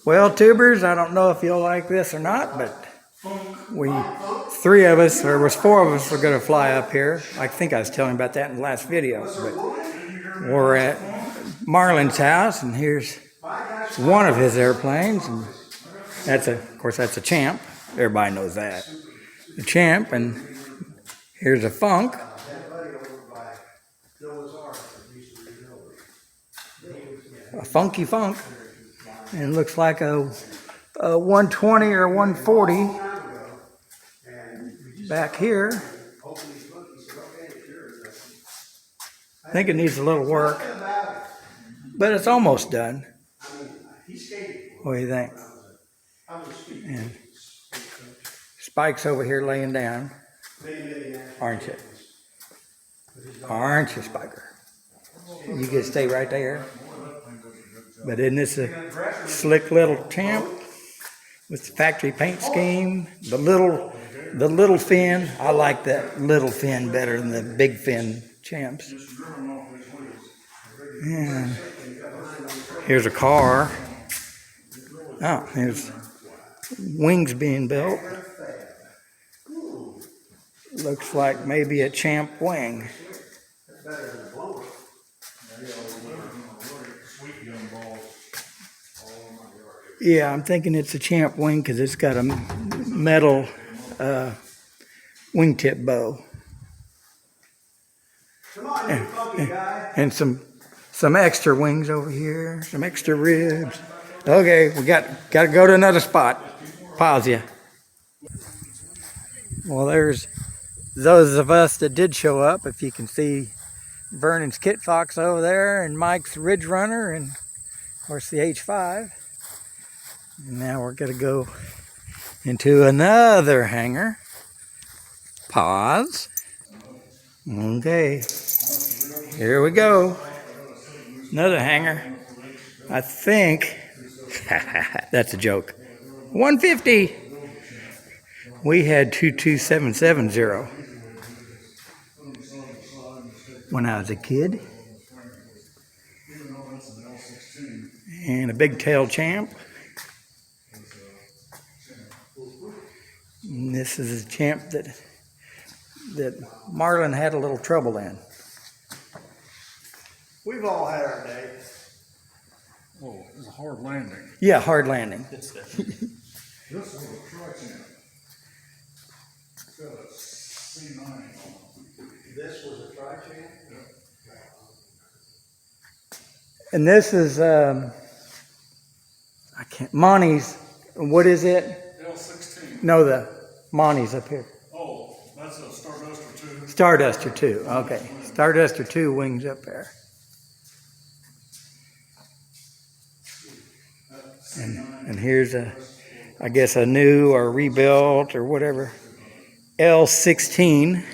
Well, tubers, I don't know if you'll like this or not, but three of us, or there was four of us, were going to fly up here. I think I was telling about that in the last video. But we're at Marlyen's house, and here's one of his airplanes, and of course, that's a Champ. Everybody knows that. The Champ, and here's a Funk. A funky Funk, and it looks like a 120 or 140 back here. I think it needs a little work, but it's almost done. What do you think? And Spike's over here laying down, aren't you? Aren't you, Spiker? You can stay right there. But isn't this a slick little Champ with the factory paint scheme? The little fin. I like that little fin better than the big fin Champs. And here's a car. Oh, here's wings being built. Looks like maybe a Champ wing. Yeah, I'm thinking it's a Champ wing because it's got a metal wingtip bow. And some extra wings over here, some extra ribs. Okay, we got to go to another spot. Pause you. Well, there's those of us that did show up. If you can see Vernon's Kit Fox over there, and Mike's Ridge Runner, and of course the H5. And now we're going to go into another hangar. Pause. Okay. Here we go. Another hangar. I think that's a joke. 150. We had 22770 when I was a kid. And a big tail Champ. And this is a Champ that Marlyen had a little trouble in. We've all had our days. Oh, it was a hard landing. Yeah, hard landing. This was a tri-champ. It's got a C9 on it. This was a tri-champ? Yeah. And this is Monty's. What is it? L16. No, the Monty's up here. Oh, that's a Starduster 2. Starduster 2. Okay, Starduster 2 wings up there. And here's I guess a new or rebuilt or whatever L16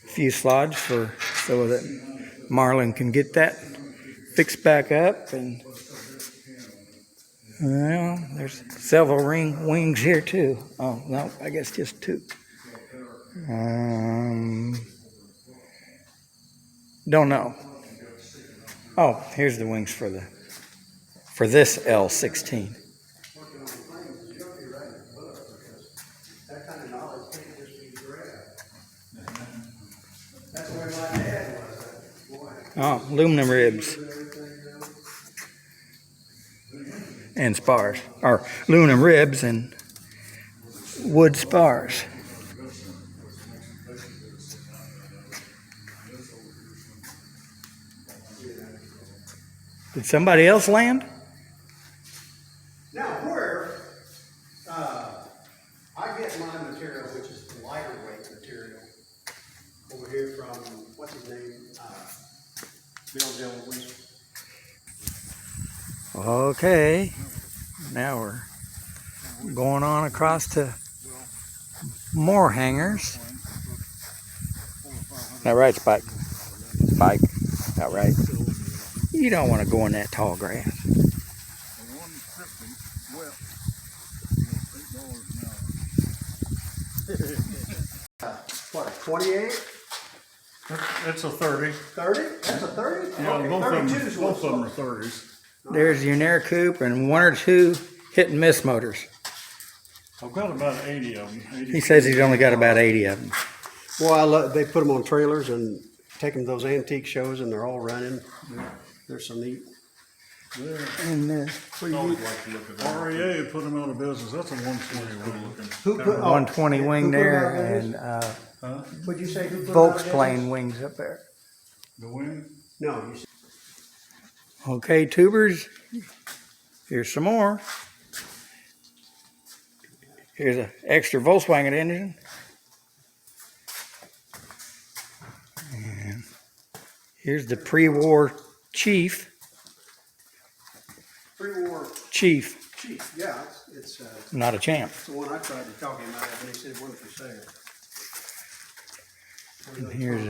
fuselage so that Marlyen can get that fixed back up. And well, there's several wings here too. Oh no, I guess just two. Don't know. Oh, here's the wings for this L16. That kind of knowledge can't just be grabbed. That's where my dad was. Boy. Oh, aluminum ribs and spars, or aluminum ribs and wood spars. Did somebody else land? Now, where I get my material, which is the lighter weight material, over here from, what's his name? Bill Dillon. Okay, now we're going on across to more hangars. Not right, Spike. Spike, not right. You don't want to go in that tall grass. What, 28? It's a 30. 30? That's a 30? Yeah, Okay, both 32 of is them are what's 30s. There's your air coupe and one or two hit and miss motors. I've got about 80 of them. 80. He says he's only got about 80 of them. Well, they put them on trailers and take them to those antique shows, and they're all running. They're so neat. And REA put them out of business. That's a 120 we're looking. Who put 120 wing who put there them out of and business? What'd you say? Who put them out of Volks business? plane wings up there. The wing? No, you said. Okay, tubers. Here's some more. Here's an extra Volkswagen engine. And here's the pre-war Chief. Pre-war Chief, Chief. Yeah, it's not a champ. the one I tried to talk him out of, and he said it wasn't for sale. And here's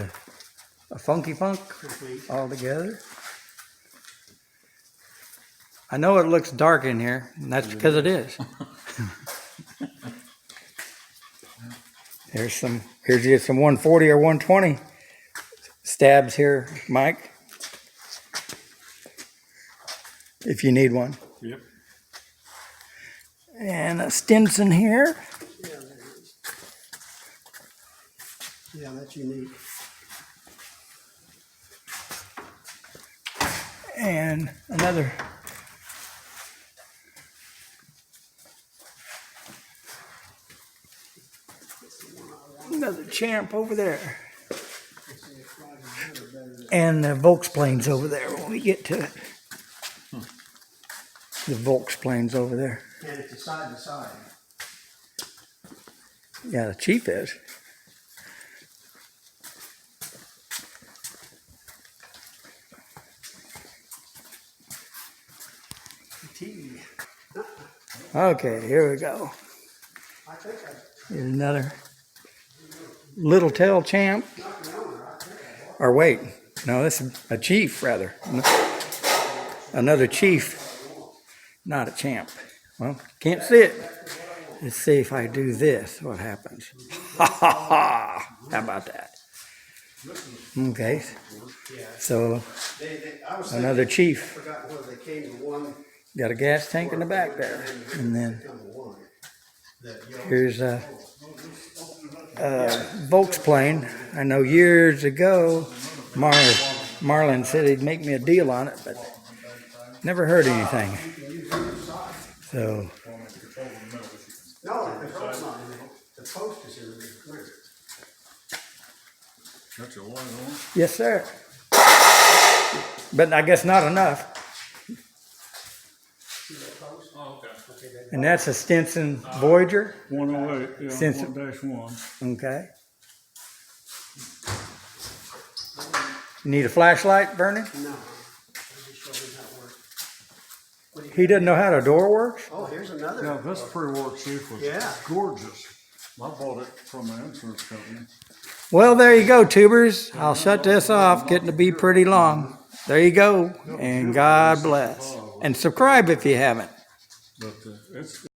a funky funk Complete. all together. I know it looks dark in here, and that's because it is. Here's some 140 or 120 stabs here, Mike. If you need one. Yep. And a Stinson here. Yeah, there it is. Yeah, that's unique. And another champ over there. And the Volks planes over there when we get to it. The Volks planes over there. And it's a side to side. Yeah, the Chief is. T. Okay, here we go. I think Here's another Little Tail champ. Or wait, no, this is a Chief rather. Another Chief, not a champ. Well, can't see it. Let's see if I do this, what happens. Ha ha ha! How about that? Okay, so I was another Chief. forgot whether they came to one. Got a gas tank in the back there. And then Come to one. here's a Volks plane. I know years ago, Marlyen said he'd make me a deal on it, but never heard anything. So, No, the control's not in it. The post is in the clear. That's your light on. yes, sir. But I guess not enough. Oh, okay. And that's a Stinson Voyager. 108, yeah, Since- 1-1. Okay. You need a flashlight, Vernon? No. Let me show you how it works. He doesn't know how the door works? Oh, here's another. Yeah, this pre-war Chief was Yeah. gorgeous. I bought it from an insurance company. Well, there you go, tubers. I'll shut this off. Getting to be pretty long. There you go. And God bless. And subscribe if you haven't. But it's